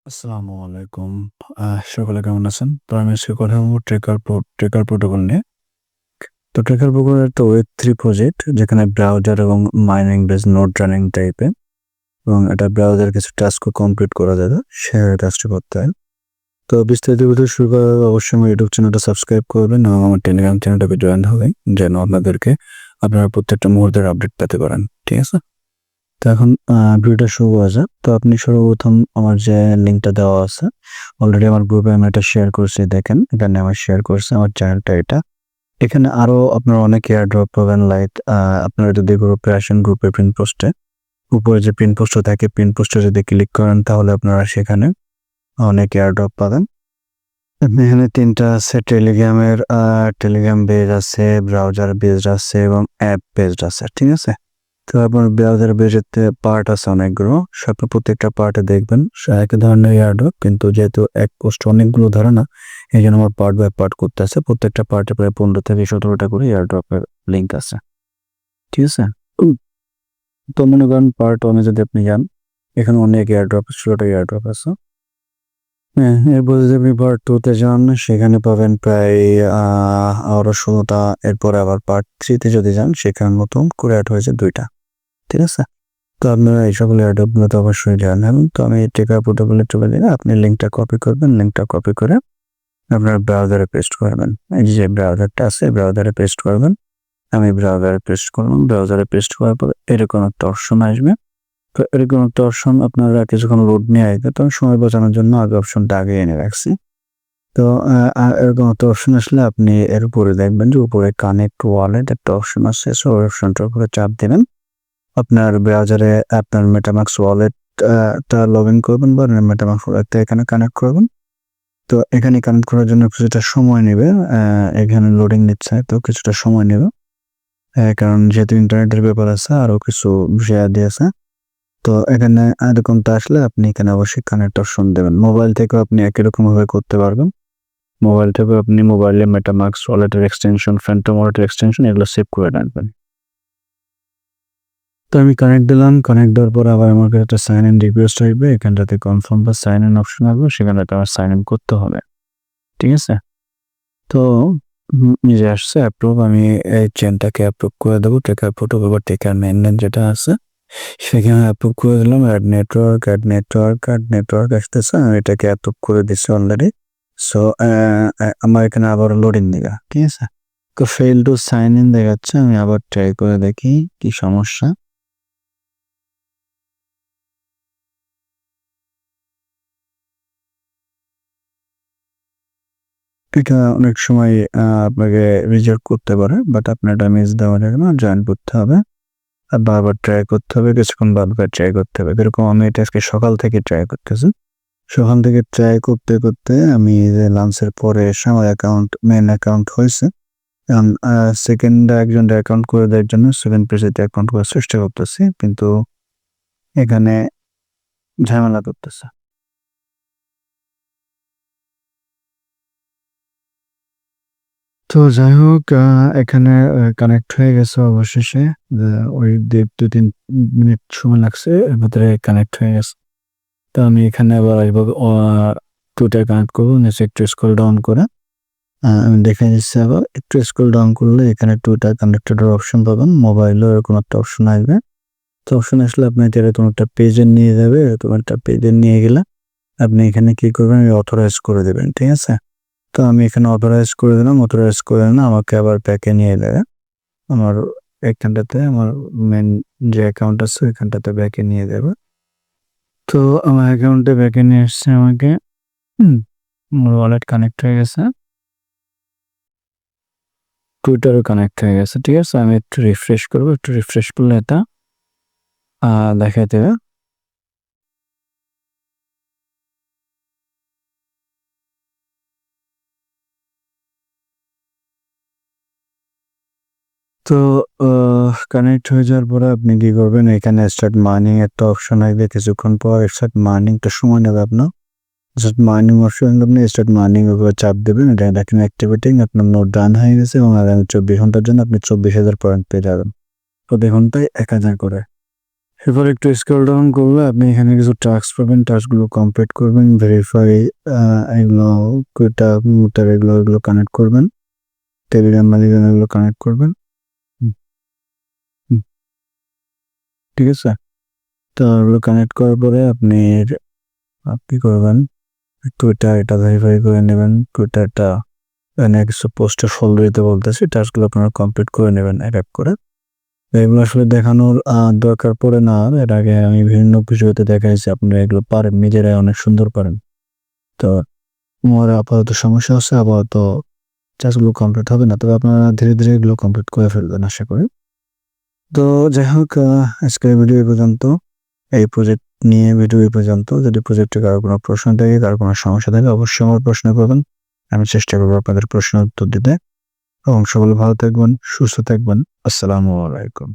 আসসালামু আলাইকুম। সকলে কেমন আছেন? তো আমি আজকে কথা বলব ট্রেকার প্রোটোকল নিয়ে। তো ট্রেকার প্রোটোকল একটা ওয়েব3 প্রজেক্ট যেখানে ব্রাউজার এবং মাইনিং বেস নোড রানিং টাইপের এবং এটা ব্রাউজার কিছু টাস্কও কমপ্লিট করা যাবে, সে টাস্কটি করতে হয়। তো বিস্তারিত ভিডিও শুরু করার আগে অবশ্যই আমার ইউটিউব চ্যানেলটা সাবস্ক্রাইব করবেন এবং আমার টেলিগ্রাম চ্যানেলটাকে জয়েন হবেন যেন আপনারা প্রত্যেকটা মুহূর্তের আপডেট পেতে পারেন। ঠিক আছে? তো এখন ভিডিওটা শুরু করা যাক। তো আপনি সর্বপ্রথম আমার যে লিঙ্কটা দেওয়া আছে, অলরেডি আমার গ্রুপে আমি এটা শেয়ার করছি, দেখেন এখানে আমার শেয়ার করছে আমার চ্যানেলটা এটা। এখানে আরো আপনারা অনেক এয়ার ড্রপ পাবেন, লাইক আপনারা যদি গ্রুপে আসেন, গ্রুপে পিন পোস্টে উপরে যে পিন পোস্ট থাকে, পিন পোস্টে যদি ক্লিক করেন তাহলে আপনারা সেখানে অনেক এয়ার ড্রপ পাবেন। আপনি এখানে ৩টা আছে, টেলিগ্রাম বেজ আছে, ব্রাউজার বেজ আছে এবং অ্যাপ বেজড আছে। ঠিক আছে? তো আপনার ব্রাউজার বেজেতে পার্ট আছে অনেকগুলো, প্রত্যেকটা পার্টে দেখবেন এক ধরনের এয়ারড্রপ, কিন্তু যেহেতু এক পোস্ট অনেকগুলো ধরে না, এই জন্য আমার পার্ট বাই পার্ট করতে আছে। প্রত্যেকটা পার্টে প্রায় 15 থেকে 17টা করে এয়ারড্রপের লিঙ্ক আছে। ঠিক আছে? তো মনে করেন পার্ট 1-এ যদি আপনি যান, এখানে অনেক এয়ারড্রপ, 16টা এয়ারড্রপ আছে। হ্যাঁ, এরপর যদি আপনি পার্ট 2-তে যান, সেখানে পাবেন প্রায় আরো 16টা। এরপরে আবার পার্ট 3-তে যদি যান, সেখানে নতুন করে অ্যাড হয়েছে 2টা। ঠিক আছে? তো আপনারা এই সকল এয়ারড্রপগুলো তো অবশ্যই জানেন। তো আমি ট্রেকার প্রোটোকলে চলে গেলে আপনি লিঙ্কটা কপি করবেন, লিঙ্কটা কপি করে আপনার ব্রাউজারে পেস্ট করবেন। এই যে ব্রাউজারটা আছে, ব্রাউজারে পেস্ট করবেন। আমি ব্রাউজারে পেস্ট করলাম। ব্রাউজারে পেস্ট করার পর এরকম একটা অপশন আসবে। তো এরকম একটা অপশন আপনারা কিছুক্ষণ লোড নিয়ে আসবে। তো আমি সময় বাঁচানোর জন্য অপশনটা আগে এনে রাখছি। তো এরকম একটা অপশন আসলে আপনি এর উপরে দেখবেন যে উপরে কানেক্ট ওয়ালেট একটা অপশন আছে। সো ওই অপশনটার উপরে চাপ দেবেন। আপনার ব্রাউজারে আপনার মেটামাস্ক ওয়ালেটটা লগ ইন করবেন বা মেটামাস্ক ওয়ালেটটা এখানে কানেক্ট করবেন। তো এখানে কানেক্ট করার জন্য কিছুটা সময় নেবে। এখানে লোডিং নিচ্ছে, তো কিছুটা সময় নেবে। কারণ যেহেতু ইন্টারনেটের ব্যাপার আছে, আরো কিছু বিষয় দিয়েছে। তো এখানে এরকমটা আসলে আপনি এখানে অবশ্যই কানেক্ট অপশন দেবেন। মোবাইল থেকেও আপনি একই রকম ভাবে করতে পারবেন। মোবাইল থেকেও আপনি মোবাইলে মেটামাস্ক ওয়ালেটের এক্সটেনশন, ফ্যান্টম ওয়ালেটের এক্সটেনশন এগুলো সেভ করে রাখবেন। তো আমি কানেক্ট দিলাম। কানেক্ট দেওয়ার পর আবার আমার কাছে একটা সাইন ইন রিকোয়েস্ট আসবে। এখানটাতে কনফার্ম বা সাইন ইন অপশন আসবে, সেখানটাতে আমার সাইন ইন করতে হবে। ঠিক আছে? তো যে আসছে অ্যাপ্রুভ, আমি এই চেনটাকে অ্যাপ্রুভ করে দেবো। টেকার প্রোটোকল বা টেকার মেইননেম যেটা আছে সেখানে অ্যাপ্রুভ করে দিলাম। অ্যাড নেটওয়ার্ক আসতেছে, আমি এটাকে অ্যাপ্রুভ করে দিচ্ছি অলরেডি। সো আমার এখানে আবার লোডিং দিবা। ঠিক আছে? তো ফেল টু সাইন ইন দেখাচ্ছে। আমি আবার ট্রাই করে দেখি কি সমস্যা। এটা অনেক সময় আপনাকে রিজেক্ট করতে পারে, বাট আপনার এটা মিস দেওয়া যাবে না, জয়েন করতে হবে আর বারবার ট্রাই করতে হবে, কিছুক্ষণ বারবার ট্রাই করতে হবে। এরকম আমি এটা আজকে সকাল থেকে ট্রাই করতেছি। সকাল থেকে ট্রাই করতে করতে আমি যে লাঞ্চের পরে এসে আমার মেইন অ্যাকাউন্ট হয়েছে। এখন একজন অ্যাকাউন্ট করে দেওয়ার জন্য সেকেন্ড পেজে অ্যাকাউন্ট করার চেষ্টা করতেছি, কিন্তু এখানে ঝামেলা করতেছে। তো যাই হোক, এখানে কানেক্ট হয়ে গেছে অবশেষে। ওই ২-৩ মিনিট সময় লাগছে, এর ভেতরে কানেক্ট হয়ে গেছে। তো আমি এখানে আবার আসবো, টুইটার কানেক্ট করবো, নিচে একটু স্ক্রল ডাউন করে আমি দেখে নিচ্ছি। আবার একটু স্ক্রল ডাউন করলে এখানে টুইটার কানেক্টেডের অপশন পাবেন। মোবাইলেও এরকম একটা অপশন আসবে। তো অপশন আসলে আপনাকে এরকম একটা পেজে নিয়ে যাবে। এরকম একটা পেজে নিয়ে গেলে আপনি এখানে কি করবেন, অথরাইজ করে দেবেন। ঠিক আছে? তো আমি এখানে অথরাইজ করে দিলাম। অথরাইজ করে না আমাকে আবার ব্যাকে নিয়ে যাবে। আমার এখানটাতে আমার মেন যে অ্যাকাউন্ট আছে ওইখানটাতে ব্যাকে নিয়ে যাবে। তো আমার অ্যাকাউন্টে ব্যাকে নিয়ে এসছে আমাকে। আমার ওয়ালেট কানেক্ট হয়ে গেছে, টুইটারও কানেক্ট হয়ে গেছে। ঠিক আছে? আমি একটু রিফ্রেশ করবো। একটু রিফ্রেশ করলে এটা দেখাই দেবে। তো কানেক্ট হয়ে যাওয়ার পরে আপনি কি করবেন, এখানে স্টার্ট মাইনিং একটা অপশন আসবে। কিছুক্ষণ পর স্টার্ট মাইনিংটা সময় নেবে আপনার। স্টার্ট মাইনিং অপশন আপনি স্টার্ট মাইনিং এর উপরে চাপ দেবেন। এটা দেখেন অ্যাক্টিভেটিং, আপনার নোট ডান হয়ে গেছে এবং আগামী 24 ঘন্টার জন্য আপনি 24,000 পয়েন্ট পেয়ে যাবেন। প্রতি ঘন্টায় 1,000 করে। এরপর একটু স্ক্রল ডাউন করলে আপনি এখানে কিছু টাস্ক পাবেন, টাস্কগুলো কমপ্লিট করবেন, ভেরিফাই এগুলো কুইটা মুটার এগুলো কানেক্ট করবেন, টেলিগ্রাম মালিগ্রাম এগুলো কানেক্ট করবেন। হুম, ঠিক আছে, তো এগুলো কানেক্ট করার পরে আপনি কি করবেন, টুইটার এটা ভেরিফাই করে নেবেন, টুইটারটা এখানে কিছু পোস্টে ফলো দিতে বলতেছি, টাস্কগুলো আপনারা কমপ্লিট করে নেবেন এক এক করে। এগুলো আসলে দেখানোর দরকার পড়ে না, এর আগে আমি বিভিন্ন ভিডিওতে দেখাইছি, আপনারা এগুলো পারেন, নিজেরাই অনেক সুন্দর পারেন। তো আমার আপাতত সমস্যা হচ্ছে, আপাতত টাস্কগুলো কমপ্লিট হবে না, তবে আপনারা ধীরে ধীরে এগুলো কমপ্লিট করে ফেলবেন আশা করি। তো যাই হোক, আজকের ভিডিও এই পর্যন্ত, এই প্রজেক্ট নিয়ে ভিডিও এই পর্যন্ত। যদি প্রজেক্টে কারো কোনো প্রশ্ন থাকে, কারো কোনো সমস্যা থাকে, অবশ্যই আমার প্রশ্ন করবেন, আমি চেষ্টা করবো আপনাদের প্রশ্নের উত্তর দিতে। এবং সকলে ভালো থাকবেন, সুস্থ থাকবেন। আসসালামু আলাইকুম।